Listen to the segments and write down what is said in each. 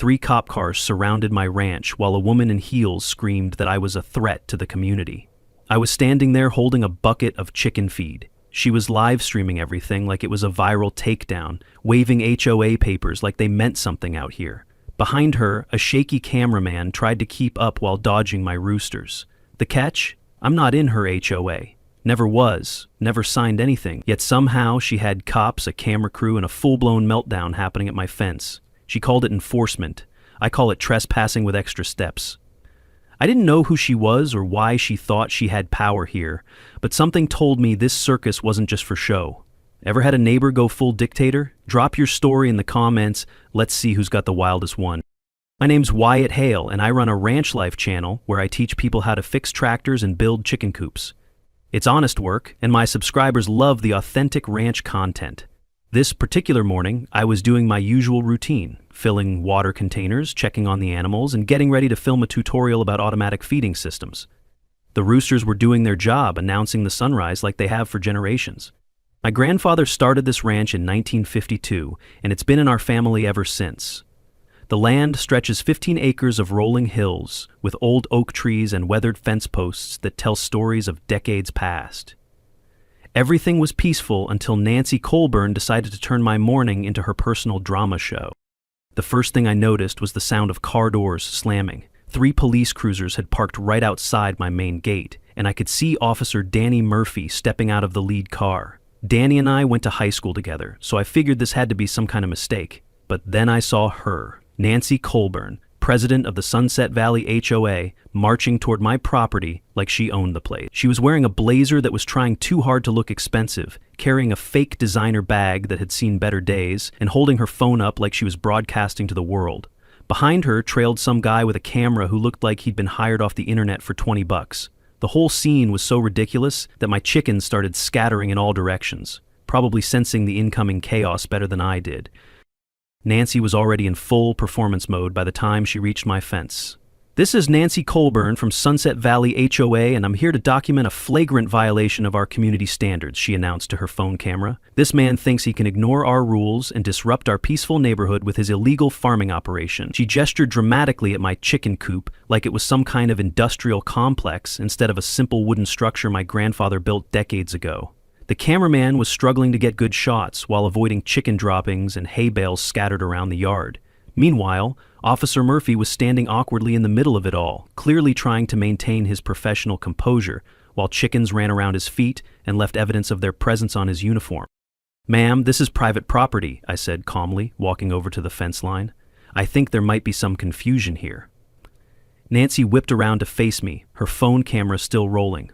3 cop cars surrounded my ranch while a woman in heels screamed that I was a threat to the community. I was standing there holding a bucket of chicken feed. She was live streaming everything like it was a viral takedown, waving HOA papers like they meant something out here. Behind her, a shaky cameraman tried to keep up while dodging my roosters. The catch? I'm not in her HOA. Never was, never signed anything, yet somehow she had cops, a camera crew, and a full-blown meltdown happening at my fence. She called it enforcement. I call it trespassing with extra steps. I didn't know who she was or why she thought she had power here, but something told me this circus wasn't just for show. Ever had a neighbor go full dictator? Drop your story in the comments. Let's see who's got the wildest one. My name's Wyatt Hale, and I run a ranch life channel where I teach people how to fix tractors and build chicken coops. It's honest work, and my subscribers love the authentic ranch content. This particular morning, I was doing my usual routine, filling water containers, checking on the animals, and getting ready to film a tutorial about automatic feeding systems. The roosters were doing their job, announcing the sunrise like they have for generations. My grandfather started this ranch in 1952, and it's been in our family ever since. The land stretches 15 acres of rolling hills, with old oak trees and weathered fence posts that tell stories of decades past. Everything was peaceful until Nancy Colburn decided to turn my morning into her personal drama show. The first thing I noticed was the sound of car doors slamming. 3 police cruisers had parked right outside my main gate, and I could see Officer Danny Murphy stepping out of the lead car. Danny and I went to high school together, so I figured this had to be some kind of mistake. But then I saw her. Nancy Colburn, president of the Sunset Valley HOA, marching toward my property like she owned the place. She was wearing a blazer that was trying too hard to look expensive, carrying a fake designer bag that had seen better days, and holding her phone up like she was broadcasting to the world. Behind her trailed some guy with a camera who looked like he'd been hired off the internet for $20. The whole scene was so ridiculous that my chickens started scattering in all directions, probably sensing the incoming chaos better than I did. Nancy was already in full performance mode by the time she reached my fence. "This is Nancy Colburn from Sunset Valley HOA, and I'm here to document a flagrant violation of our community standards," she announced to her phone camera. "This man thinks he can ignore our rules and disrupt our peaceful neighborhood with his illegal farming operation." She gestured dramatically at my chicken coop like it was some kind of industrial complex instead of a simple wooden structure my grandfather built decades ago. The cameraman was struggling to get good shots while avoiding chicken droppings and hay bales scattered around the yard. Meanwhile, Officer Murphy was standing awkwardly in the middle of it all, clearly trying to maintain his professional composure, while chickens ran around his feet and left evidence of their presence on his uniform. "Ma'am, this is private property," I said calmly, walking over to the fence line. "I think there might be some confusion here." Nancy whipped around to face me, her phone camera still rolling.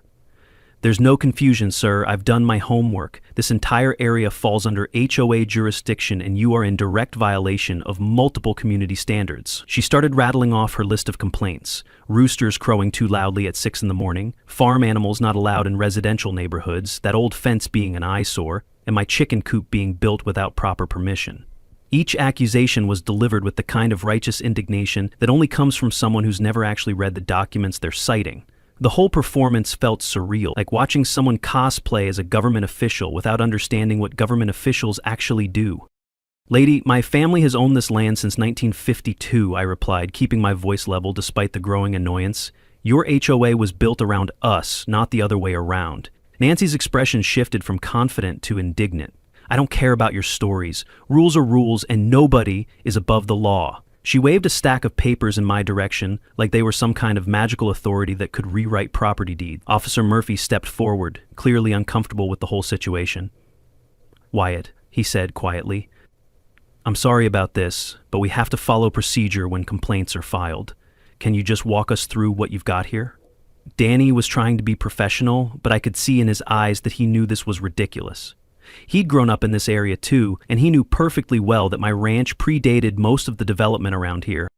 "There's no confusion, sir. I've done my homework. This entire area falls under HOA jurisdiction, and you are in direct violation of multiple community standards." She started rattling off her list of complaints: roosters crowing too loudly at 6 in the morning, farm animals not allowed in residential neighborhoods, that old fence being an eyesore, and my chicken coop being built without proper permission. Each accusation was delivered with the kind of righteous indignation that only comes from someone who's never actually read the documents they're citing. The whole performance felt surreal, like watching someone cosplay as a government official without understanding what government officials actually do. "Lady, my family has owned this land since 1952, I replied, keeping my voice level despite the growing annoyance. "Your HOA was built around us, not the other way around." Nancy's expression shifted from confident to indignant. "I don't care about your stories. Rules are rules, and nobody is above the law." She waved a stack of papers in my direction like they were some kind of magical authority that could rewrite property deeds. Officer Murphy stepped forward, clearly uncomfortable with the whole situation. "Wyatt," he said quietly, "I'm sorry about this, but we have to follow procedure when complaints are filed. Can you just walk us through what you've got here?" Danny was trying to be professional, but I could see in his eyes that he knew this was ridiculous. He'd grown up in this area too, and he knew perfectly well that my ranch predated most of the development around here.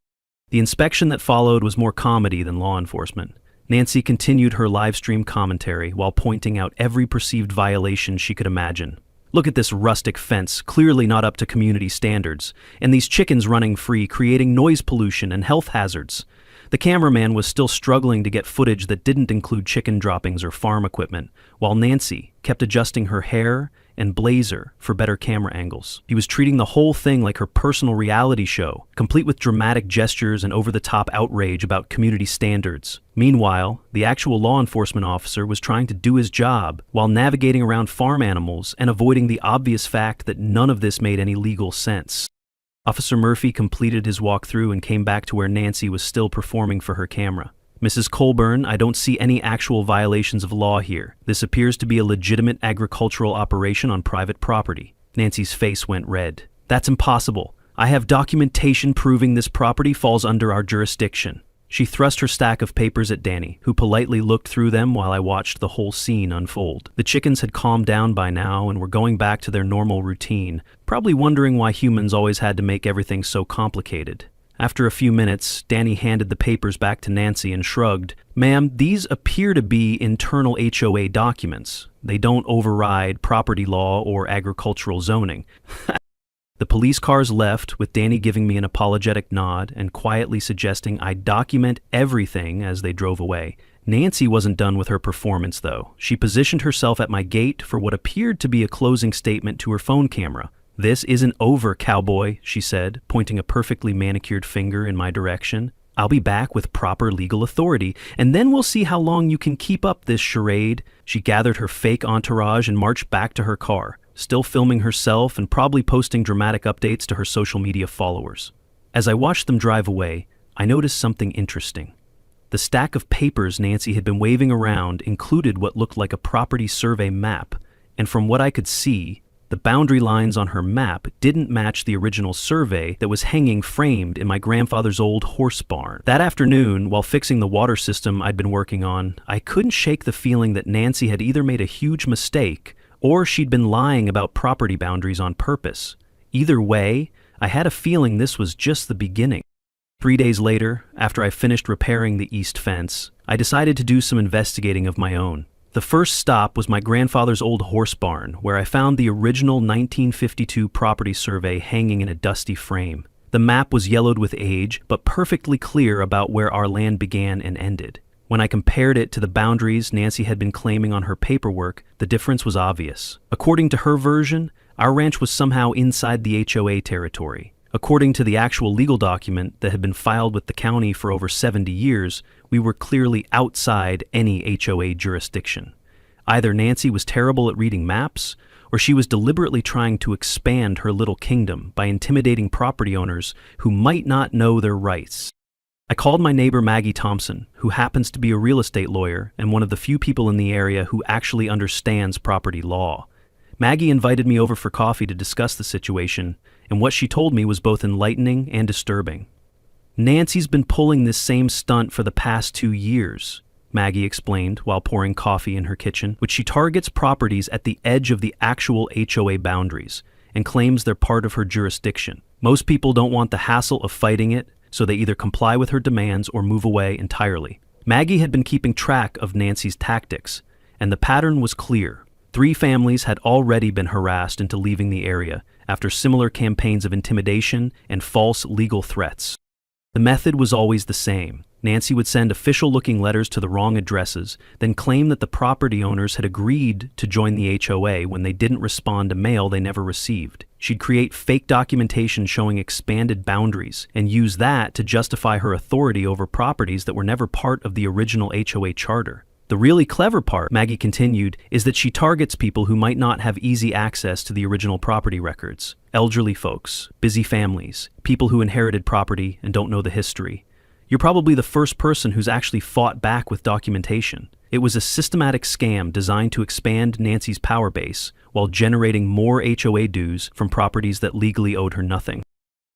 The inspection that followed was more comedy than law enforcement. Nancy continued her live stream commentary while pointing out every perceived violation she could imagine. "Look at this rustic fence, clearly not up to community standards, and these chickens running free, creating noise pollution and health hazards." The cameraman was still struggling to get footage that didn't include chicken droppings or farm equipment, while Nancy kept adjusting her hair and blazer for better camera angles. He was treating the whole thing like her personal reality show, complete with dramatic gestures and over-the-top outrage about community standards. Meanwhile, the actual law enforcement officer was trying to do his job while navigating around farm animals and avoiding the obvious fact that none of this made any legal sense. Officer Murphy completed his walkthrough and came back to where Nancy was still performing for her camera. "Mrs. Colburn, I don't see any actual violations of law here. This appears to be a legitimate agricultural operation on private property." Nancy's face went red. "That's impossible. I have documentation proving this property falls under our jurisdiction." She thrust her stack of papers at Danny, who politely looked through them while I watched the whole scene unfold. The chickens had calmed down by now and were going back to their normal routine, probably wondering why humans always had to make everything so complicated. After a few minutes, Danny handed the papers back to Nancy and shrugged. "Ma'am, these appear to be internal HOA documents. They don't override property law or agricultural zoning." The police cars left, with Danny giving me an apologetic nod and quietly suggesting I document everything as they drove away. Nancy wasn't done with her performance, though. She positioned herself at my gate for what appeared to be a closing statement to her phone camera. "This isn't over, cowboy," she said, pointing a perfectly manicured finger in my direction. "I'll be back with proper legal authority, and then we'll see how long you can keep up this charade." She gathered her fake entourage and marched back to her car, still filming herself and probably posting dramatic updates to her social media followers. As I watched them drive away, I noticed something interesting. The stack of papers Nancy had been waving around included what looked like a property survey map, and from what I could see, the boundary lines on her map didn't match the original survey that was hanging framed in my grandfather's old horse barn. That afternoon, while fixing the water system I'd been working on, I couldn't shake the feeling that Nancy had either made a huge mistake or she'd been lying about property boundaries on purpose. Either way, I had a feeling this was just the beginning. 3 days later, after I finished repairing the east fence, I decided to do some investigating of my own. The first stop was my grandfather's old horse barn, where I found the original 1952 property survey hanging in a dusty frame. The map was yellowed with age, but perfectly clear about where our land began and ended. When I compared it to the boundaries Nancy had been claiming on her paperwork, the difference was obvious. According to her version, our ranch was somehow inside the HOA territory. According to the actual legal document that had been filed with the county for over 70 years, we were clearly outside any HOA jurisdiction. Either Nancy was terrible at reading maps, or she was deliberately trying to expand her little kingdom by intimidating property owners who might not know their rights. I called my neighbor Maggie Thompson, who happens to be a real estate lawyer and one of the few people in the area who actually understands property law. Maggie invited me over for coffee to discuss the situation, and what she told me was both enlightening and disturbing. "Nancy's been pulling this same stunt for the past 2 years, Maggie explained while pouring coffee in her kitchen, which she targets properties at the edge of the actual HOA boundaries and claims they're part of her jurisdiction. Most people don't want the hassle of fighting it, so they either comply with her demands or move away entirely." Maggie had been keeping track of Nancy's tactics, and the pattern was clear. 3 families had already been harassed into leaving the area after similar campaigns of intimidation and false legal threats. The method was always the same. Nancy would send official-looking letters to the wrong addresses, then claim that the property owners had agreed to join the HOA when they didn't respond to mail they never received. She'd create fake documentation showing expanded boundaries and use that to justify her authority over properties that were never part of the original HOA charter. The really clever part, Maggie continued, is that she targets people who might not have easy access to the original property records. Elderly folks, busy families, people who inherited property and don't know the history. You're probably the first person who's actually fought back with documentation. It was a systematic scam designed to expand Nancy's power base while generating more HOA dues from properties that legally owed her nothing.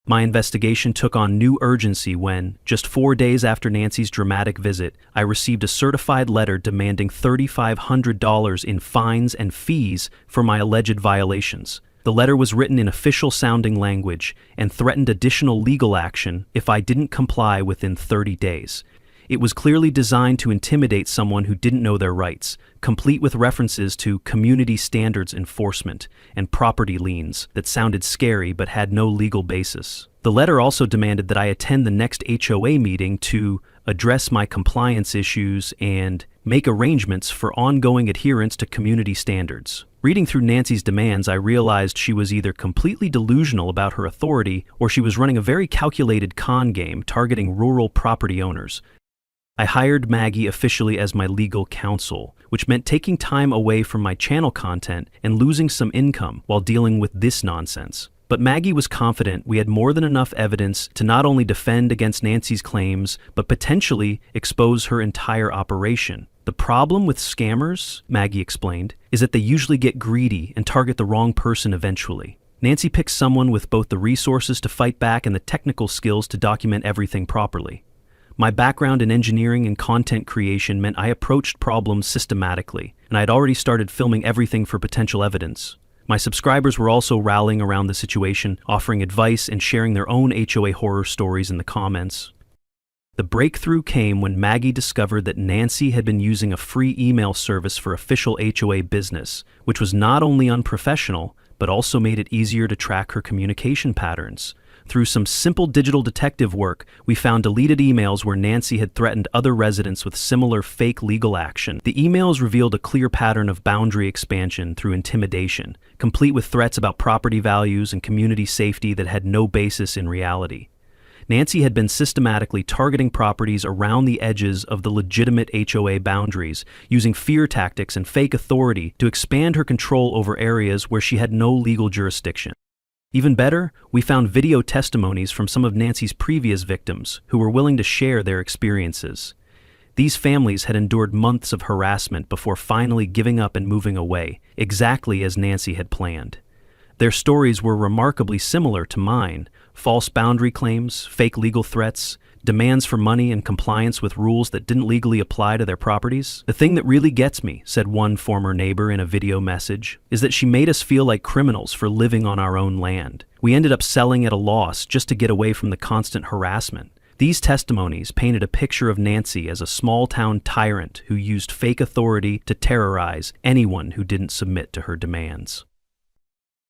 My investigation took on new urgency when, just 4 days after Nancy's dramatic visit, I received a certified letter demanding $3,500 in fines and fees for my alleged violations. The letter was written in official-sounding language and threatened additional legal action if I didn't comply within 30 days. It was clearly designed to intimidate someone who didn't know their rights, complete with references to community standards enforcement and property liens that sounded scary but had no legal basis. The letter also demanded that I attend the next HOA meeting to address my compliance issues and make arrangements for ongoing adherence to community standards. Reading through Nancy's demands, I realized she was either completely delusional about her authority or she was running a very calculated con game targeting rural property owners. I hired Maggie officially as my legal counsel, which meant taking time away from my channel content and losing some income while dealing with this nonsense. But Maggie was confident we had more than enough evidence to not only defend against Nancy's claims, but potentially expose her entire operation. The problem with scammers, Maggie explained, is that they usually get greedy and target the wrong person eventually. Nancy picks someone with both the resources to fight back and the technical skills to document everything properly. My background in engineering and content creation meant I approached problems systematically, and I had already started filming everything for potential evidence. My subscribers were also rallying around the situation, offering advice and sharing their own HOA horror stories in the comments. The breakthrough came when Maggie discovered that Nancy had been using a free email service for official HOA business, which was not only unprofessional, but also made it easier to track her communication patterns. Through some simple digital detective work, we found deleted emails where Nancy had threatened other residents with similar fake legal action. The emails revealed a clear pattern of boundary expansion through intimidation, complete with threats about property values and community safety that had no basis in reality. Nancy had been systematically targeting properties around the edges of the legitimate HOA boundaries, using fear tactics and fake authority to expand her control over areas where she had no legal jurisdiction. Even better, we found video testimonies from some of Nancy's previous victims who were willing to share their experiences. These families had endured months of harassment before finally giving up and moving away, exactly as Nancy had planned. Their stories were remarkably similar to mine: false boundary claims, fake legal threats, demands for money and compliance with rules that didn't legally apply to their properties. "The thing that really gets me," said one former neighbor in a video message, "is that she made us feel like criminals for living on our own land. We ended up selling at a loss just to get away from the constant harassment." These testimonies painted a picture of Nancy as a small-town tyrant who used fake authority to terrorize anyone who didn't submit to her demands.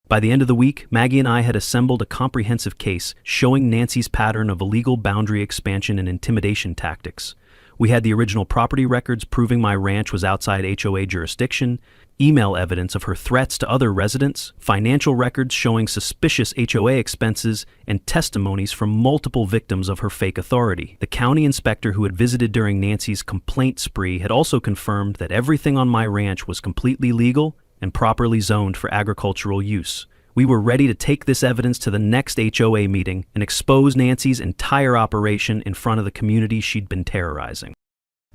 By the end of the week, Maggie and I had assembled a comprehensive case showing Nancy's pattern of illegal boundary expansion and intimidation tactics. We had the original property records proving my ranch was outside HOA jurisdiction, email evidence of her threats to other residents, financial records showing suspicious HOA expenses, and testimonies from multiple victims of her fake authority. The county inspector who had visited during Nancy's complaint spree had also confirmed that everything on my ranch was completely legal and properly zoned for agricultural use. We were ready to take this evidence to the next HOA meeting and expose Nancy's entire operation in front of the community she'd been terrorizing.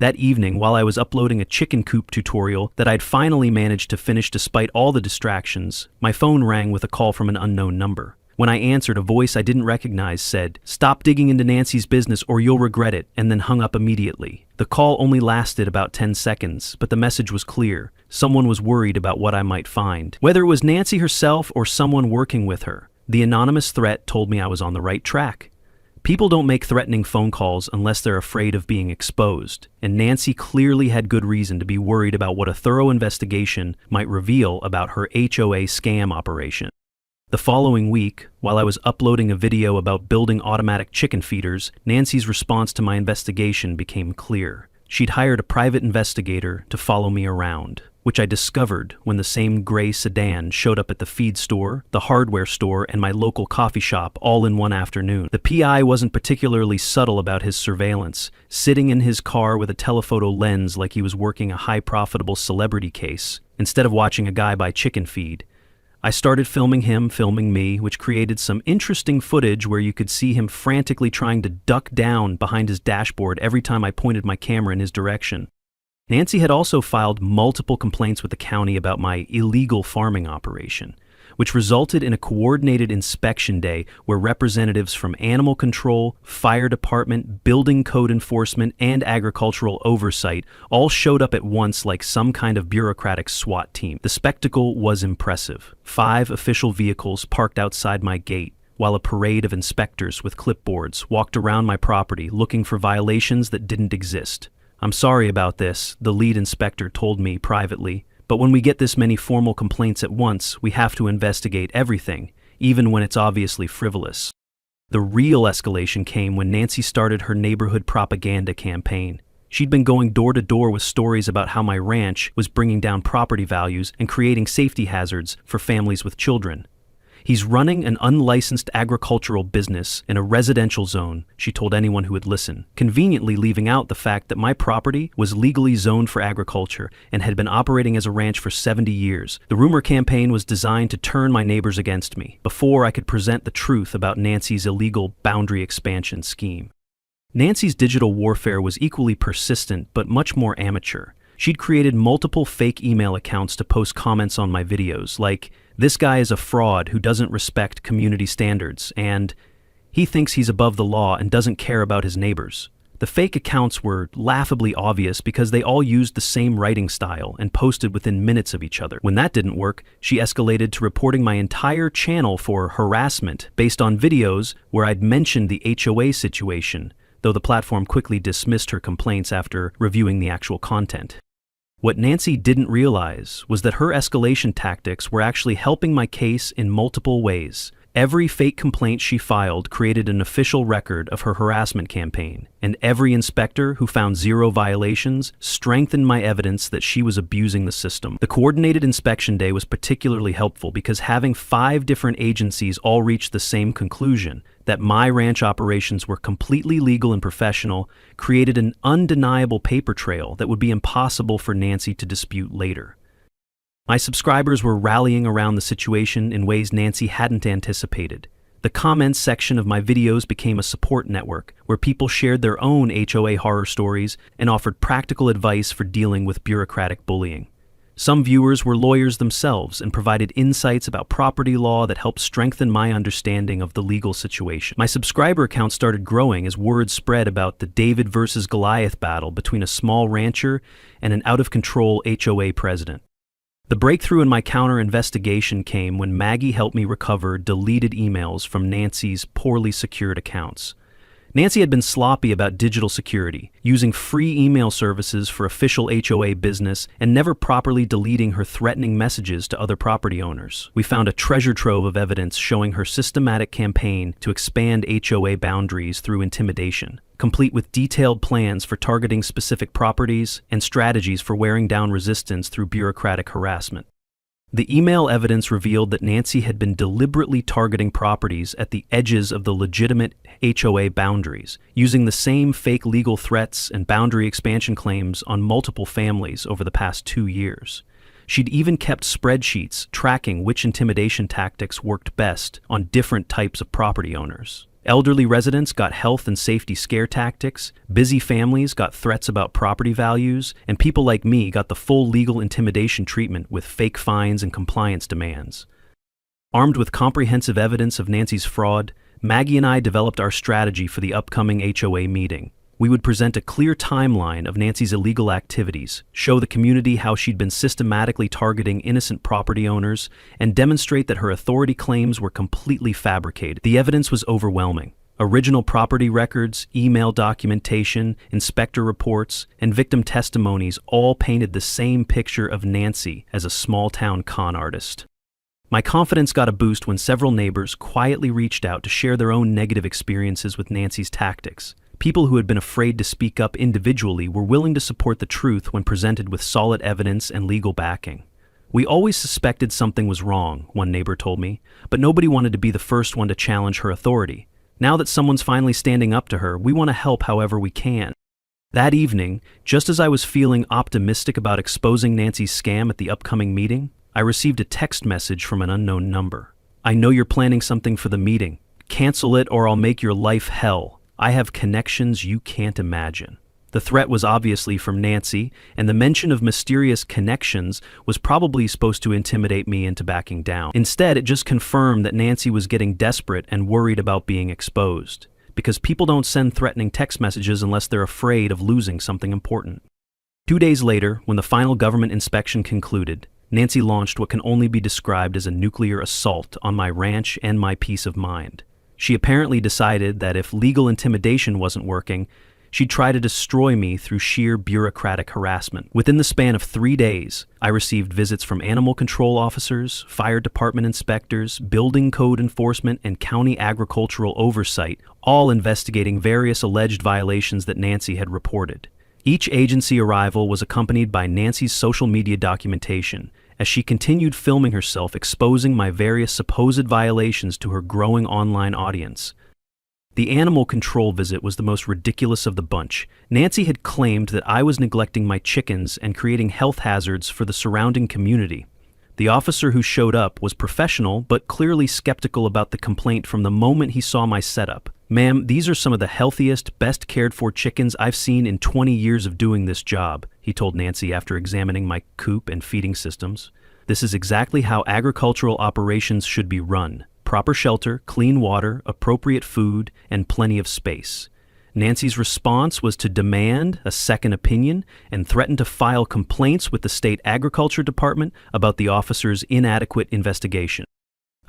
That evening, while I was uploading a chicken coop tutorial that I'd finally managed to finish despite all the distractions, my phone rang with a call from an unknown number. When I answered, a voice I didn't recognize said, "Stop digging into Nancy's business or you'll regret it," and then hung up immediately. The call only lasted about 10 seconds, but the message was clear. Someone was worried about what I might find. Whether it was Nancy herself or someone working with her, the anonymous threat told me I was on the right track. People don't make threatening phone calls unless they're afraid of being exposed, and Nancy clearly had good reason to be worried about what a thorough investigation might reveal about her HOA scam operation. The following week, while I was uploading a video about building automatic chicken feeders, Nancy's response to my investigation became clear. She'd hired a private investigator to follow me around, which I discovered when the same gray sedan showed up at the feed store, the hardware store, and my local coffee shop all in one afternoon. The PI wasn't particularly subtle about his surveillance, sitting in his car with a telephoto lens like he was working a high-profitable celebrity case, instead of watching a guy buy chicken feed. I started filming him filming me, which created some interesting footage where you could see him frantically trying to duck down behind his dashboard every time I pointed my camera in his direction. Nancy had also filed multiple complaints with the county about my illegal farming operation, which resulted in a coordinated inspection day where representatives from animal control, fire department, building code enforcement, and agricultural oversight all showed up at once like some kind of bureaucratic SWAT team. The spectacle was impressive. 5 official vehicles parked outside my gate, while a parade of inspectors with clipboards walked around my property looking for violations that didn't exist. "I'm sorry about this," the lead inspector told me privately, "but when we get this many formal complaints at once, we have to investigate everything, even when it's obviously frivolous." The real escalation came when Nancy started her neighborhood propaganda campaign. She'd been going door to door with stories about how my ranch was bringing down property values and creating safety hazards for families with children. He's running an unlicensed agricultural business in a residential zone, she told anyone who would listen, conveniently leaving out the fact that my property was legally zoned for agriculture and had been operating as a ranch for 70 years. The rumor campaign was designed to turn my neighbors against me before I could present the truth about Nancy's illegal boundary expansion scheme. Nancy's digital warfare was equally persistent but much more amateur. She'd created multiple fake email accounts to post comments on my videos, like, "This guy is a fraud who doesn't respect community standards," and "He thinks he's above the law and doesn't care about his neighbors." The fake accounts were laughably obvious because they all used the same writing style and posted within minutes of each other. When that didn't work, she escalated to reporting my entire channel for harassment based on videos where I'd mentioned the HOA situation, though the platform quickly dismissed her complaints after reviewing the actual content. What Nancy didn't realize was that her escalation tactics were actually helping my case in multiple ways. Every fake complaint she filed created an official record of her harassment campaign, and every inspector who found zero violations strengthened my evidence that she was abusing the system. The coordinated inspection day was particularly helpful because having 5 different agencies all reach the same conclusion, that my ranch operations were completely legal and professional, created an undeniable paper trail that would be impossible for Nancy to dispute later. My subscribers were rallying around the situation in ways Nancy hadn't anticipated. The comments section of my videos became a support network where people shared their own HOA horror stories and offered practical advice for dealing with bureaucratic bullying. Some viewers were lawyers themselves and provided insights about property law that helped strengthen my understanding of the legal situation. My subscriber account started growing as word spread about the David versus Goliath battle between a small rancher and an out-of-control HOA president. The breakthrough in my counter-investigation came when Maggie helped me recover deleted emails from Nancy's poorly secured accounts. Nancy had been sloppy about digital security, using free email services for official HOA business and never properly deleting her threatening messages to other property owners. We found a treasure trove of evidence showing her systematic campaign to expand HOA boundaries through intimidation, complete with detailed plans for targeting specific properties and strategies for wearing down resistance through bureaucratic harassment. The email evidence revealed that Nancy had been deliberately targeting properties at the edges of the legitimate HOA boundaries, using the same fake legal threats and boundary expansion claims on multiple families over the past 2 years. She'd even kept spreadsheets tracking which intimidation tactics worked best on different types of property owners. Elderly residents got health and safety scare tactics, busy families got threats about property values, and people like me got the full legal intimidation treatment with fake fines and compliance demands. Armed with comprehensive evidence of Nancy's fraud, Maggie and I developed our strategy for the upcoming HOA meeting. We would present a clear timeline of Nancy's illegal activities, show the community how she'd been systematically targeting innocent property owners, and demonstrate that her authority claims were completely fabricated. The evidence was overwhelming. Original property records, email documentation, inspector reports, and victim testimonies all painted the same picture of Nancy as a small-town con artist. My confidence got a boost when several neighbors quietly reached out to share their own negative experiences with Nancy's tactics. People who had been afraid to speak up individually were willing to support the truth when presented with solid evidence and legal backing. "We always suspected something was wrong," one neighbor told me, "but nobody wanted to be the first one to challenge her authority. Now that someone's finally standing up to her, we want to help however we can." That evening, just as I was feeling optimistic about exposing Nancy's scam at the upcoming meeting, I received a text message from an unknown number. "I know you're planning something for the meeting. Cancel it or I'll make your life hell. I have connections you can't imagine." The threat was obviously from Nancy, and the mention of mysterious connections was probably supposed to intimidate me into backing down. Instead, it just confirmed that Nancy was getting desperate and worried about being exposed, because people don't send threatening text messages unless they're afraid of losing something important. 2 days later, when the final government inspection concluded, Nancy launched what can only be described as a nuclear assault on my ranch and my peace of mind. She apparently decided that if legal intimidation wasn't working, she'd try to destroy me through sheer bureaucratic harassment. Within the span of 3 days, I received visits from animal control officers, fire department inspectors, building code enforcement, and county agricultural oversight, all investigating various alleged violations that Nancy had reported. Each agency arrival was accompanied by Nancy's social media documentation, as she continued filming herself exposing my various supposed violations to her growing online audience. The animal control visit was the most ridiculous of the bunch. Nancy had claimed that I was neglecting my chickens and creating health hazards for the surrounding community. The officer who showed up was professional but clearly skeptical about the complaint from the moment he saw my setup. "Ma'am, these are some of the healthiest, best cared for chickens I've seen in 20 years of doing this job," he told Nancy after examining my coop and feeding systems. "This is exactly how agricultural operations should be run. Proper shelter, clean water, appropriate food, and plenty of space." Nancy's response was to demand a second opinion and threaten to file complaints with the state agriculture department about the officer's inadequate investigation.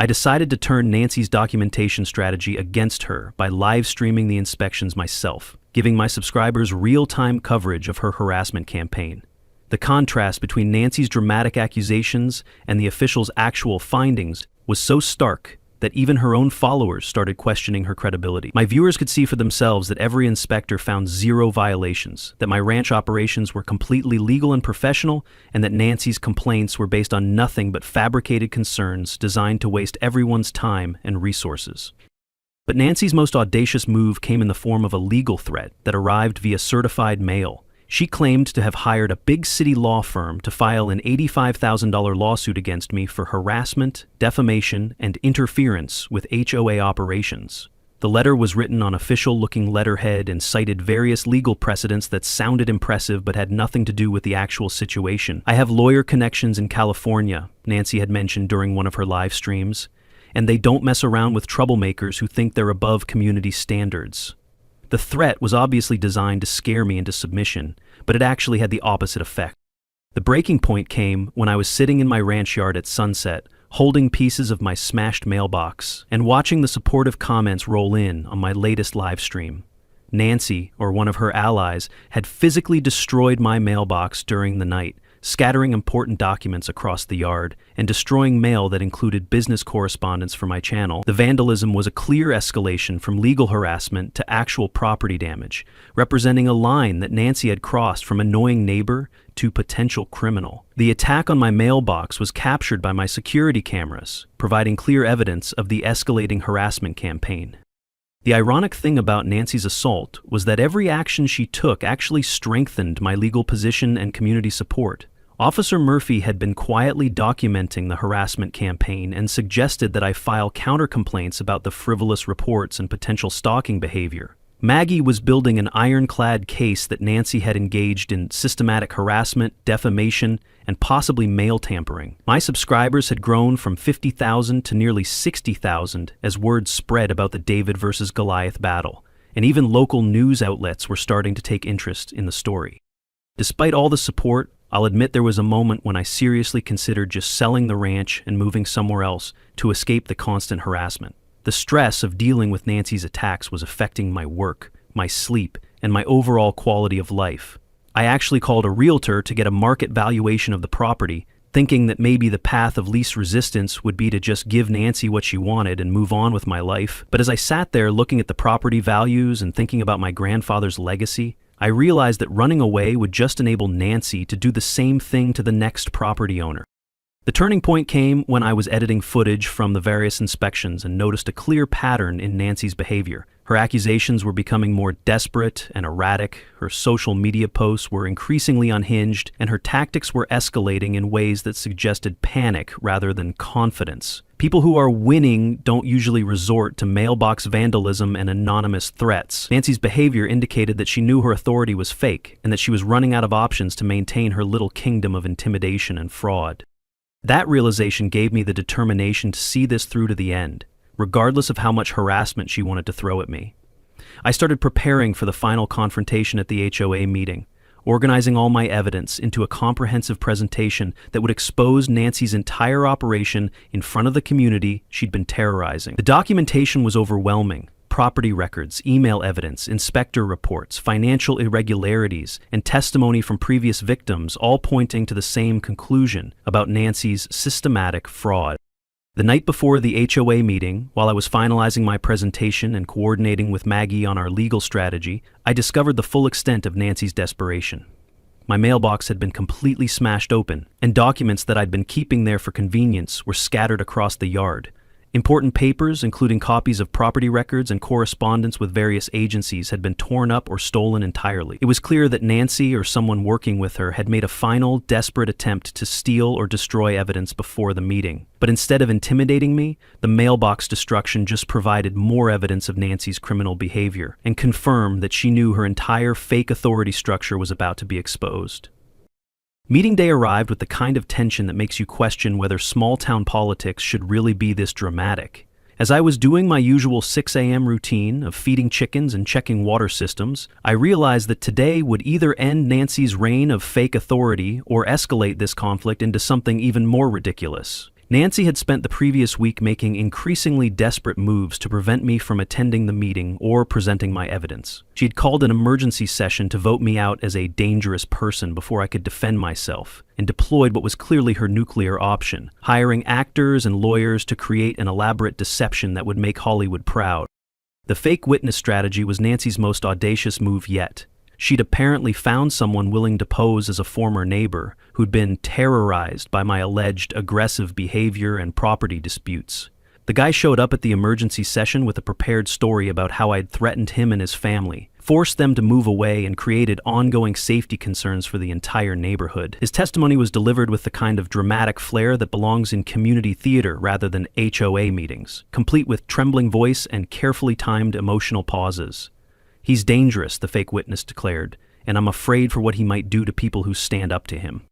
I decided to turn Nancy's documentation strategy against her by live streaming the inspections myself, giving my subscribers real-time coverage of her harassment campaign. The contrast between Nancy's dramatic accusations and the official's actual findings was so stark that even her own followers started questioning her credibility. My viewers could see for themselves that every inspector found zero violations, that my ranch operations were completely legal and professional, and that Nancy's complaints were based on nothing but fabricated concerns designed to waste everyone's time and resources. But Nancy's most audacious move came in the form of a legal threat that arrived via certified mail. She claimed to have hired a big city law firm to file an $85,000 lawsuit against me for harassment, defamation, and interference with HOA operations. The letter was written on official-looking letterhead and cited various legal precedents that sounded impressive but had nothing to do with the actual situation. "I have lawyer connections in California," Nancy had mentioned during one of her live streams, "and they don't mess around with troublemakers who think they're above community standards." The threat was obviously designed to scare me into submission, but it actually had the opposite effect. The breaking point came when I was sitting in my ranch yard at sunset, holding pieces of my smashed mailbox, and watching the supportive comments roll in on my latest live stream. Nancy, or one of her allies, had physically destroyed my mailbox during the night, scattering important documents across the yard, and destroying mail that included business correspondence for my channel. The vandalism was a clear escalation from legal harassment to actual property damage, representing a line that Nancy had crossed from annoying neighbor to potential criminal. The attack on my mailbox was captured by my security cameras, providing clear evidence of the escalating harassment campaign. The ironic thing about Nancy's assault was that every action she took actually strengthened my legal position and community support. Officer Murphy had been quietly documenting the harassment campaign and suggested that I file counter-complaints about the frivolous reports and potential stalking behavior. Maggie was building an ironclad case that Nancy had engaged in systematic harassment, defamation, and possibly mail tampering. My subscribers had grown from 50,000 to nearly 60,000 as word spread about the David versus Goliath battle, and even local news outlets were starting to take interest in the story. Despite all the support, I'll admit there was a moment when I seriously considered just selling the ranch and moving somewhere else to escape the constant harassment. The stress of dealing with Nancy's attacks was affecting my work, my sleep, and my overall quality of life. I actually called a realtor to get a market valuation of the property, thinking that maybe the path of least resistance would be to just give Nancy what she wanted and move on with my life. But as I sat there looking at the property values and thinking about my grandfather's legacy, I realized that running away would just enable Nancy to do the same thing to the next property owner. The turning point came when I was editing footage from the various inspections and noticed a clear pattern in Nancy's behavior. Her accusations were becoming more desperate and erratic, her social media posts were increasingly unhinged, and her tactics were escalating in ways that suggested panic rather than confidence. People who are winning don't usually resort to mailbox vandalism and anonymous threats. Nancy's behavior indicated that she knew her authority was fake and that she was running out of options to maintain her little kingdom of intimidation and fraud. That realization gave me the determination to see this through to the end, regardless of how much harassment she wanted to throw at me. I started preparing for the final confrontation at the HOA meeting, organizing all my evidence into a comprehensive presentation that would expose Nancy's entire operation in front of the community she'd been terrorizing. The documentation was overwhelming. Property records, email evidence, inspector reports, financial irregularities, and testimony from previous victims, all pointing to the same conclusion about Nancy's systematic fraud. The night before the HOA meeting, while I was finalizing my presentation and coordinating with Maggie on our legal strategy, I discovered the full extent of Nancy's desperation. My mailbox had been completely smashed open, and documents that I'd been keeping there for convenience were scattered across the yard. Important papers, including copies of property records and correspondence with various agencies, had been torn up or stolen entirely. It was clear that Nancy or someone working with her had made a final, desperate attempt to steal or destroy evidence before the meeting. But instead of intimidating me, the mailbox destruction just provided more evidence of Nancy's criminal behavior and confirmed that she knew her entire fake authority structure was about to be exposed. Meeting day arrived with the kind of tension that makes you question whether small-town politics should really be this dramatic. As I was doing my usual 6 a.m. routine of feeding chickens and checking water systems, I realized that today would either end Nancy's reign of fake authority or escalate this conflict into something even more ridiculous. Nancy had spent the previous week making increasingly desperate moves to prevent me from attending the meeting or presenting my evidence. She had called an emergency session to vote me out as a dangerous person before I could defend myself, and deployed what was clearly her nuclear option, hiring actors and lawyers to create an elaborate deception that would make Hollywood proud. The fake witness strategy was Nancy's most audacious move yet. She'd apparently found someone willing to pose as a former neighbor who'd been terrorized by my alleged aggressive behavior and property disputes. The guy showed up at the emergency session with a prepared story about how I'd threatened him and his family, forced them to move away, and created ongoing safety concerns for the entire neighborhood. His testimony was delivered with the kind of dramatic flair that belongs in community theater rather than HOA meetings, complete with trembling voice and carefully timed emotional pauses. "He's dangerous," the fake witness declared, "and I'm afraid for what he might do to people who stand up to him."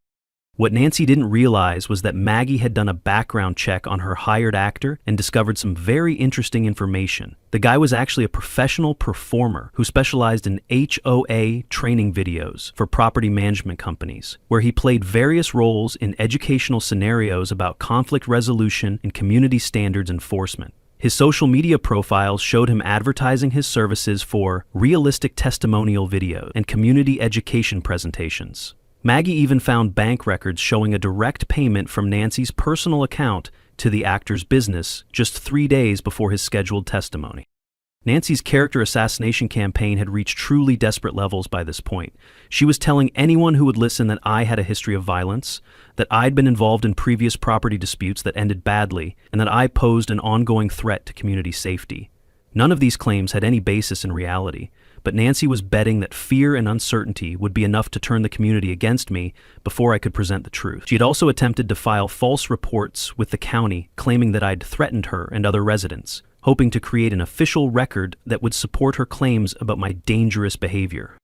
What Nancy didn't realize was that Maggie had done a background check on her hired actor and discovered some very interesting information. The guy was actually a professional performer who specialized in HOA training videos for property management companies, where he played various roles in educational scenarios about conflict resolution and community standards enforcement. His social media profiles showed him advertising his services for realistic testimonial video and community education presentations. Maggie even found bank records showing a direct payment from Nancy's personal account to the actor's business just 3 days before his scheduled testimony. Nancy's character assassination campaign had reached truly desperate levels by this point. She was telling anyone who would listen that I had a history of violence, that I'd been involved in previous property disputes that ended badly, and that I posed an ongoing threat to community safety. None of these claims had any basis in reality, but Nancy was betting that fear and uncertainty would be enough to turn the community against me before I could present the truth. She had also attempted to file false reports with the county claiming that I'd threatened her and other residents, hoping to create an official record that would support her claims about my dangerous behavior.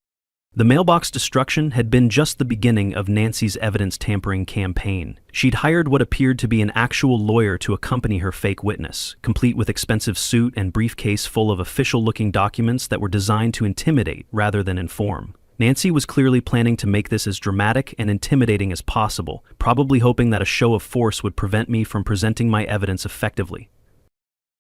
The mailbox destruction had been just the beginning of Nancy's evidence tampering campaign. She'd hired what appeared to be an actual lawyer to accompany her fake witness, complete with expensive suit and briefcase full of official-looking documents that were designed to intimidate rather than inform. Nancy was clearly planning to make this as dramatic and intimidating as possible, probably hoping that a show of force would prevent me from presenting my evidence effectively.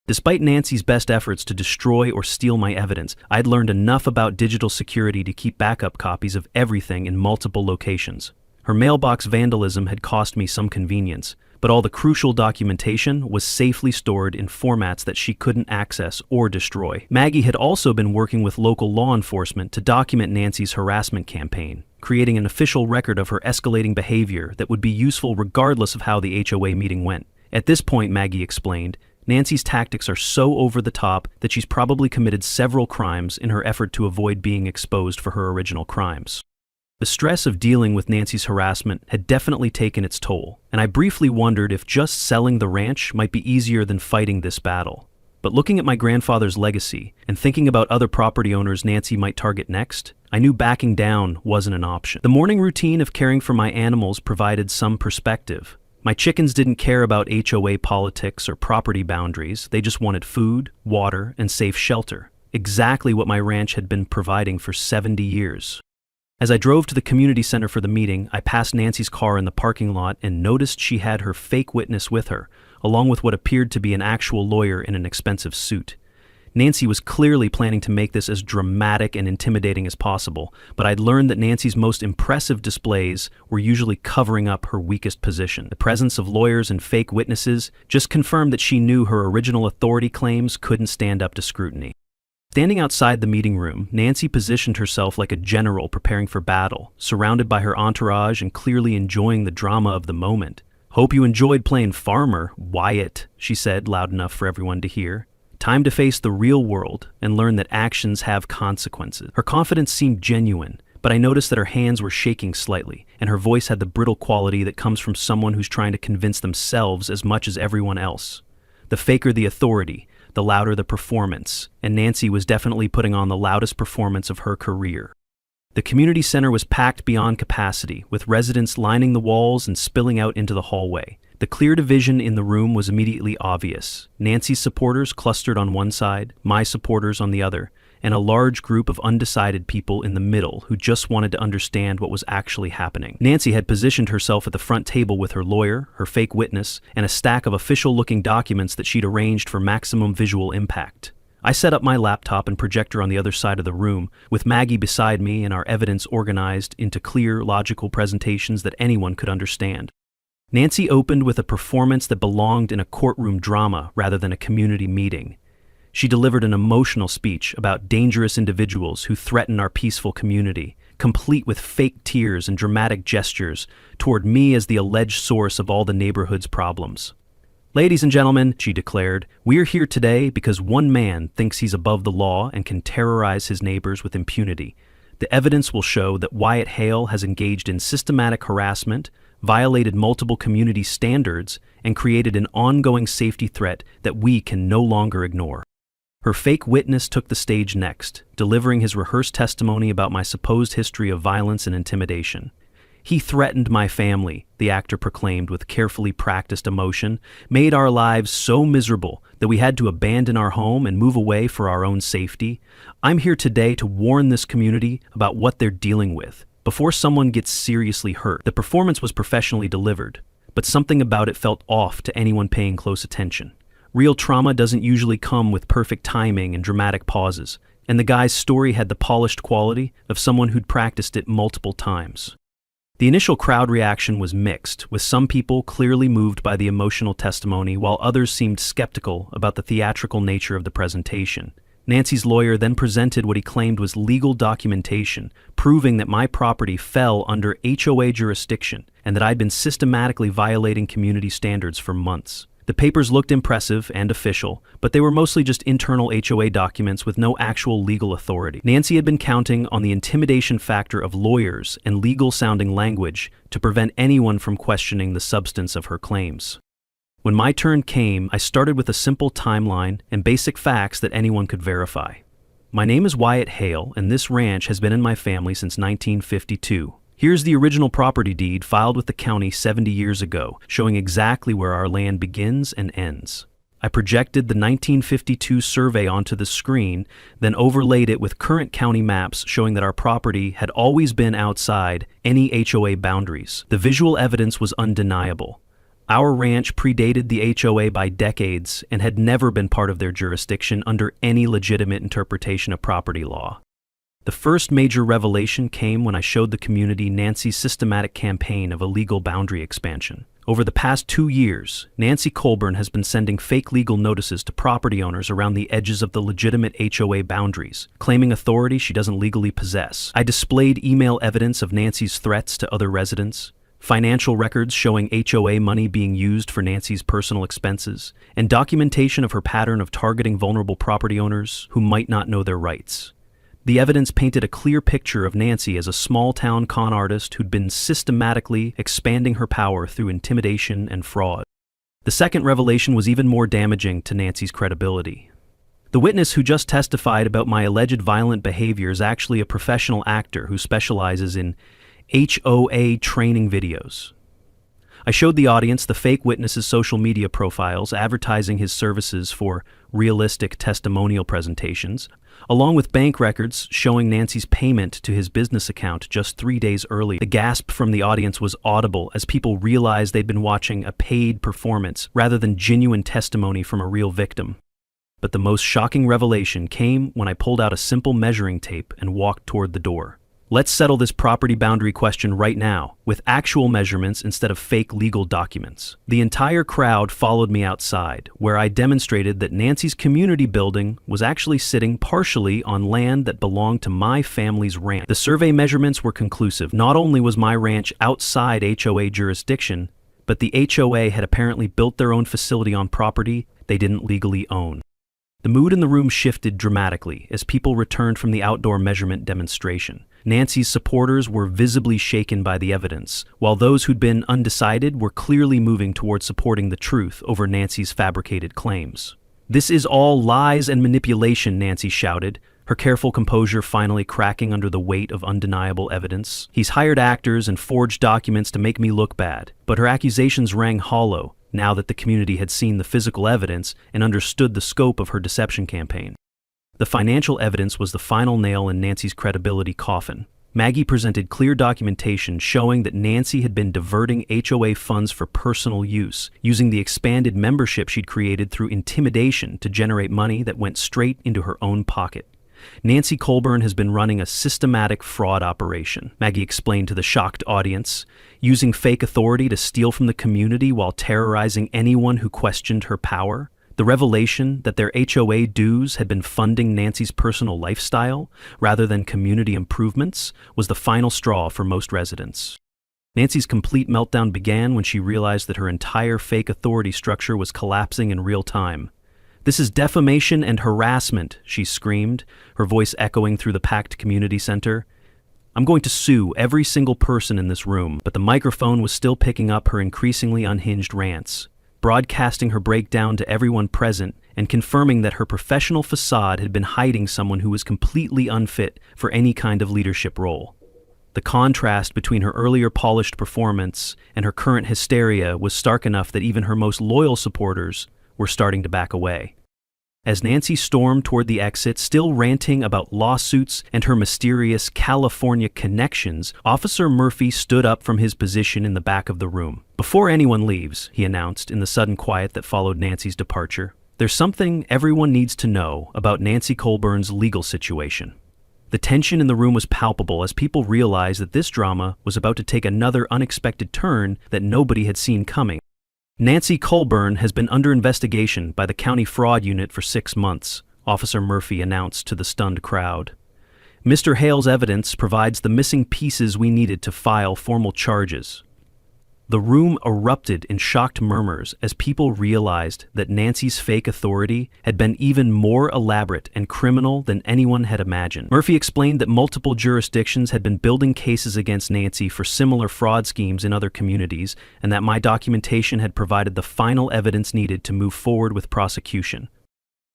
Despite Nancy's best efforts to destroy or steal my evidence, I'd learned enough about digital security to keep backup copies of everything in multiple locations. Her mailbox vandalism had cost me some convenience, but all the crucial documentation was safely stored in formats that she couldn't access or destroy. Maggie had also been working with local law enforcement to document Nancy's harassment campaign, creating an official record of her escalating behavior that would be useful regardless of how the HOA meeting went. At this point, Maggie explained, Nancy's tactics are so over the top that she's probably committed several crimes in her effort to avoid being exposed for her original crimes. The stress of dealing with Nancy's harassment had definitely taken its toll, and I briefly wondered if just selling the ranch might be easier than fighting this battle. But looking at my grandfather's legacy and thinking about other property owners Nancy might target next, I knew backing down wasn't an option. The morning routine of caring for my animals provided some perspective. My chickens didn't care about HOA politics or property boundaries. They just wanted food, water, and safe shelter. Exactly what my ranch had been providing for 70 years. As I drove to the community center for the meeting, I passed Nancy's car in the parking lot and noticed she had her fake witness with her, along with what appeared to be an actual lawyer in an expensive suit. Nancy was clearly planning to make this as dramatic and intimidating as possible, but I'd learned that Nancy's most impressive displays were usually covering up her weakest position. The presence of lawyers and fake witnesses just confirmed that she knew her original authority claims couldn't stand up to scrutiny. Standing outside the meeting room, Nancy positioned herself like a general preparing for battle, surrounded by her entourage and clearly enjoying the drama of the moment. "Hope you enjoyed playing farmer, Wyatt," she said loud enough for everyone to hear. "Time to face the real world and learn that actions have consequences." Her confidence seemed genuine, but I noticed that her hands were shaking slightly, and her voice had the brittle quality that comes from someone who's trying to convince themselves as much as everyone else. The faker the authority, the louder the performance, and Nancy was definitely putting on the loudest performance of her career. The community center was packed beyond capacity, with residents lining the walls and spilling out into the hallway. The clear division in the room was immediately obvious. Nancy's supporters clustered on one side, my supporters on the other, and a large group of undecided people in the middle who just wanted to understand what was actually happening. Nancy had positioned herself at the front table with her lawyer, her fake witness, and a stack of official-looking documents that she'd arranged for maximum visual impact. I set up my laptop and projector on the other side of the room, with Maggie beside me and our evidence organized into clear, logical presentations that anyone could understand. Nancy opened with a performance that belonged in a courtroom drama rather than a community meeting. She delivered an emotional speech about dangerous individuals who threaten our peaceful community, complete with fake tears and dramatic gestures toward me as the alleged source of all the neighborhood's problems. "Ladies and gentlemen," she declared, "we're here today because one man thinks he's above the law and can terrorize his neighbors with impunity. The evidence will show that Wyatt Hale has engaged in systematic harassment, violated multiple community standards, and created an ongoing safety threat that we can no longer ignore." Her fake witness took the stage next, delivering his rehearsed testimony about my supposed history of violence and intimidation. "He threatened my family," the actor proclaimed with carefully practiced emotion, "made our lives so miserable that we had to abandon our home and move away for our own safety. I'm here today to warn this community about what they're dealing with, before someone gets seriously hurt." The performance was professionally delivered, but something about it felt off to anyone paying close attention. Real trauma doesn't usually come with perfect timing and dramatic pauses, and the guy's story had the polished quality of someone who'd practiced it multiple times. The initial crowd reaction was mixed, with some people clearly moved by the emotional testimony while others seemed skeptical about the theatrical nature of the presentation. Nancy's lawyer then presented what he claimed was legal documentation, proving that my property fell under HOA jurisdiction and that I'd been systematically violating community standards for months. The papers looked impressive and official, but they were mostly just internal HOA documents with no actual legal authority. Nancy had been counting on the intimidation factor of lawyers and legal-sounding language to prevent anyone from questioning the substance of her claims. When my turn came, I started with a simple timeline and basic facts that anyone could verify. My name is Wyatt Hale, and this ranch has been in my family since 1952. Here's the original property deed filed with the county 70 years ago, showing exactly where our land begins and ends. I projected the 1952 survey onto the screen, then overlaid it with current county maps showing that our property had always been outside any HOA boundaries. The visual evidence was undeniable. Our ranch predated the HOA by decades and had never been part of their jurisdiction under any legitimate interpretation of property law. The first major revelation came when I showed the community Nancy's systematic campaign of illegal boundary expansion. Over the past 2 years, Nancy Colburn has been sending fake legal notices to property owners around the edges of the legitimate HOA boundaries, claiming authority she doesn't legally possess. I displayed email evidence of Nancy's threats to other residents, financial records showing HOA money being used for Nancy's personal expenses, and documentation of her pattern of targeting vulnerable property owners who might not know their rights. The evidence painted a clear picture of Nancy as a small-town con artist who'd been systematically expanding her power through intimidation and fraud. The second revelation was even more damaging to Nancy's credibility. The witness who just testified about my alleged violent behavior is actually a professional actor who specializes in HOA training videos. I showed the audience the fake witness's social media profiles advertising his services for realistic testimonial presentations, along with bank records showing Nancy's payment to his business account just 3 days early. The gasp from the audience was audible as people realized they'd been watching a paid performance rather than genuine testimony from a real victim. But the most shocking revelation came when I pulled out a simple measuring tape and walked toward the door. Let's settle this property boundary question right now, with actual measurements instead of fake legal documents. The entire crowd followed me outside, where I demonstrated that Nancy's community building was actually sitting partially on land that belonged to my family's ranch. The survey measurements were conclusive. Not only was my ranch outside HOA jurisdiction, but the HOA had apparently built their own facility on property they didn't legally own. The mood in the room shifted dramatically as people returned from the outdoor measurement demonstration. Nancy's supporters were visibly shaken by the evidence, while those who'd been undecided were clearly moving toward supporting the truth over Nancy's fabricated claims. "This is all lies and manipulation," Nancy shouted, her careful composure finally cracking under the weight of undeniable evidence. "He's hired actors and forged documents to make me look bad." But her accusations rang hollow now that the community had seen the physical evidence and understood the scope of her deception campaign. The financial evidence was the final nail in Nancy's credibility coffin. Maggie presented clear documentation showing that Nancy had been diverting HOA funds for personal use, using the expanded membership she'd created through intimidation to generate money that went straight into her own pocket. "Nancy Colburn has been running a systematic fraud operation," Maggie explained to the shocked audience, using fake authority to steal from the community while terrorizing anyone who questioned her power. The revelation that their HOA dues had been funding Nancy's personal lifestyle rather than community improvements was the final straw for most residents. Nancy's complete meltdown began when she realized that her entire fake authority structure was collapsing in real time. "This is defamation and harassment," she screamed, her voice echoing through the packed community center. "I'm going to sue every single person in this room." But the microphone was still picking up her increasingly unhinged rants, broadcasting her breakdown to everyone present and confirming that her professional facade had been hiding someone who was completely unfit for any kind of leadership role. The contrast between her earlier polished performance and her current hysteria was stark enough that even her most loyal supporters were starting to back away. As Nancy stormed toward the exit, still ranting about lawsuits and her mysterious California connections, Officer Murphy stood up from his position in the back of the room. "Before anyone leaves," he announced in the sudden quiet that followed Nancy's departure, "there's something everyone needs to know about Nancy Colburn's legal situation." The tension in the room was palpable as people realized that this drama was about to take another unexpected turn that nobody had seen coming. "Nancy Colburn has been under investigation by the County Fraud Unit for 6 months, Officer Murphy announced to the stunned crowd. "Mr. Hale's evidence provides the missing pieces we needed to file formal charges." The room erupted in shocked murmurs as people realized that Nancy's fake authority had been even more elaborate and criminal than anyone had imagined. Murphy explained that multiple jurisdictions had been building cases against Nancy for similar fraud schemes in other communities, and that my documentation had provided the final evidence needed to move forward with prosecution.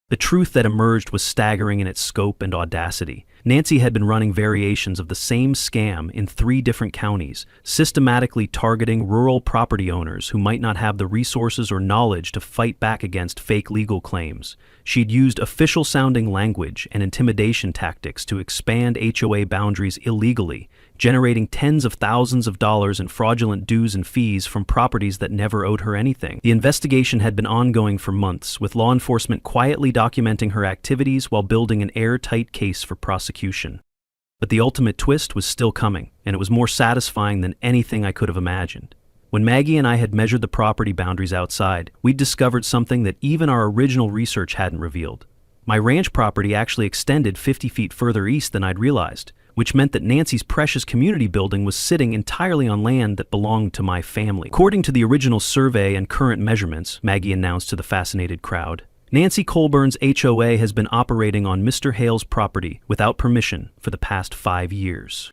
The truth that emerged was staggering in its scope and audacity. Nancy had been running variations of the same scam in 3 different counties, systematically targeting rural property owners who might not have the resources or knowledge to fight back against fake legal claims. She'd used official-sounding language and intimidation tactics to expand HOA boundaries illegally, generating tens of thousands of dollars in fraudulent dues and fees from properties that never owed her anything. The investigation had been ongoing for months, with law enforcement quietly documenting her activities while building an airtight case for prosecution. But the ultimate twist was still coming, and it was more satisfying than anything I could have imagined. When Maggie and I had measured the property boundaries outside, we'd discovered something that even our original research hadn't revealed. My ranch property actually extended 50 feet further east than I'd realized, which meant that Nancy's precious community building was sitting entirely on land that belonged to my family. According to the original survey and current measurements, Maggie announced to the fascinated crowd, Nancy Colburn's HOA has been operating on Mr. Hale's property without permission for the past 5 years.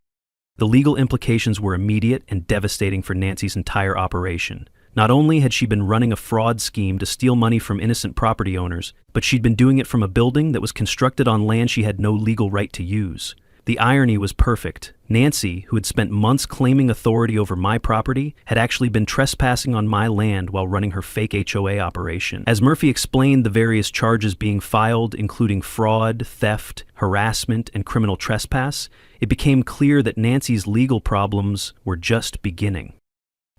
The legal implications were immediate and devastating for Nancy's entire operation. Not only had she been running a fraud scheme to steal money from innocent property owners, but she'd been doing it from a building that was constructed on land she had no legal right to use. The irony was perfect. Nancy, who had spent months claiming authority over my property, had actually been trespassing on my land while running her fake HOA operation. As Murphy explained the various charges being filed, including fraud, theft, harassment, and criminal trespass, it became clear that Nancy's legal problems were just beginning.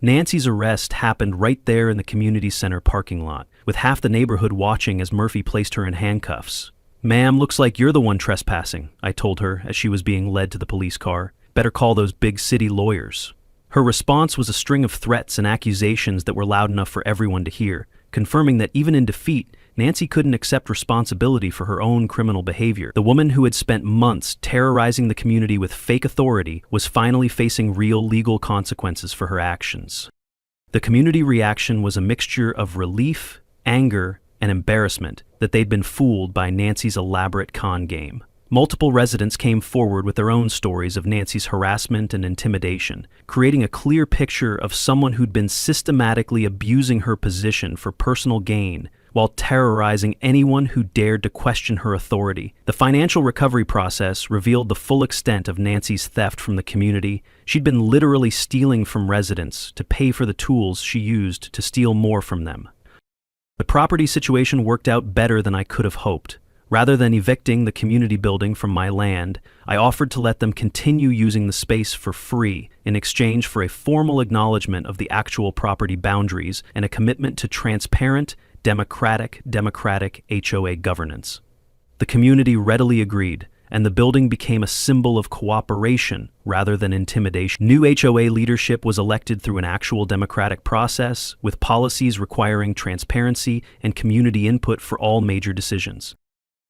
Nancy's arrest happened right there in the community center parking lot, with half the neighborhood watching as Murphy placed her in handcuffs. "Ma'am, looks like you're the one trespassing," I told her as she was being led to the police car. "Better call those big city lawyers." Her response was a string of threats and accusations that were loud enough for everyone to hear, confirming that even in defeat, Nancy couldn't accept responsibility for her own criminal behavior. The woman who had spent months terrorizing the community with fake authority was finally facing real legal consequences for her actions. The community reaction was a mixture of relief, anger, and embarrassment that they'd been fooled by Nancy's elaborate con game. Multiple residents came forward with their own stories of Nancy's harassment and intimidation, creating a clear picture of someone who'd been systematically abusing her position for personal gain while terrorizing anyone who dared to question her authority. The financial recovery process revealed the full extent of Nancy's theft from the community. She'd been literally stealing from residents to pay for the tools she used to steal more from them. The property situation worked out better than I could have hoped. Rather than evicting the community building from my land, I offered to let them continue using the space for free in exchange for a formal acknowledgement of the actual property boundaries and a commitment to transparent, democratic HOA governance. The community readily agreed, and the building became a symbol of cooperation rather than intimidation. New HOA leadership was elected through an actual democratic process, with policies requiring transparency and community input for all major decisions.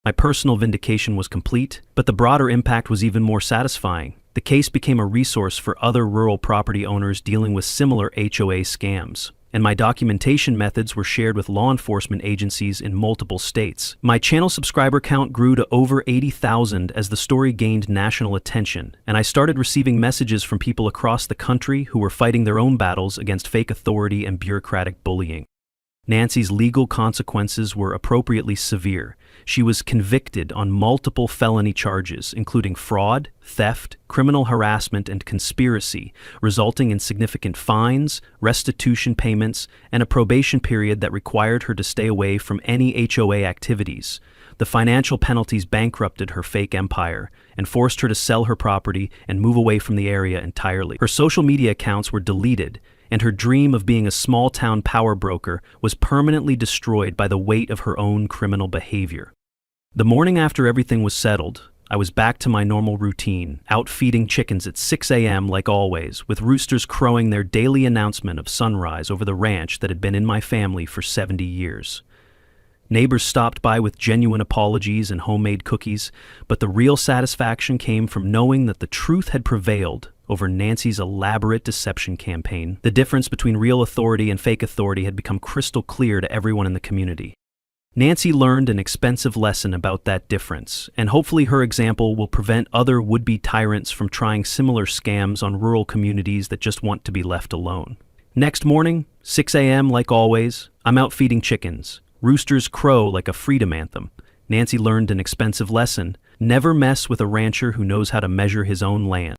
My personal vindication was complete, but the broader impact was even more satisfying. The case became a resource for other rural property owners dealing with similar HOA scams, and my documentation methods were shared with law enforcement agencies in multiple states. My channel subscriber count grew to over 80,000 as the story gained national attention, and I started receiving messages from people across the country who were fighting their own battles against fake authority and bureaucratic bullying. Nancy's legal consequences were appropriately severe. She was convicted on multiple felony charges, including fraud, theft, criminal harassment, and conspiracy, resulting in significant fines, restitution payments, and a probation period that required her to stay away from any HOA activities. The financial penalties bankrupted her fake empire and forced her to sell her property and move away from the area entirely. Her social media accounts were deleted, and her dream of being a small-town power broker was permanently destroyed by the weight of her own criminal behavior. The morning after everything was settled, I was back to my normal routine, out feeding chickens at 6 a.m. like always, with roosters crowing their daily announcement of sunrise over the ranch that had been in my family for 70 years. Neighbors stopped by with genuine apologies and homemade cookies, but the real satisfaction came from knowing that the truth had prevailed over Nancy's elaborate deception campaign. The difference between real authority and fake authority had become crystal clear to everyone in the community. Nancy learned an expensive lesson about that difference, and hopefully her example will prevent other would-be tyrants from trying similar scams on rural communities that just want to be left alone. Next morning, 6 a.m. like always, I'm out feeding chickens. Roosters crow like a freedom anthem. Nancy learned an expensive lesson: never mess with a rancher who knows how to measure his own land.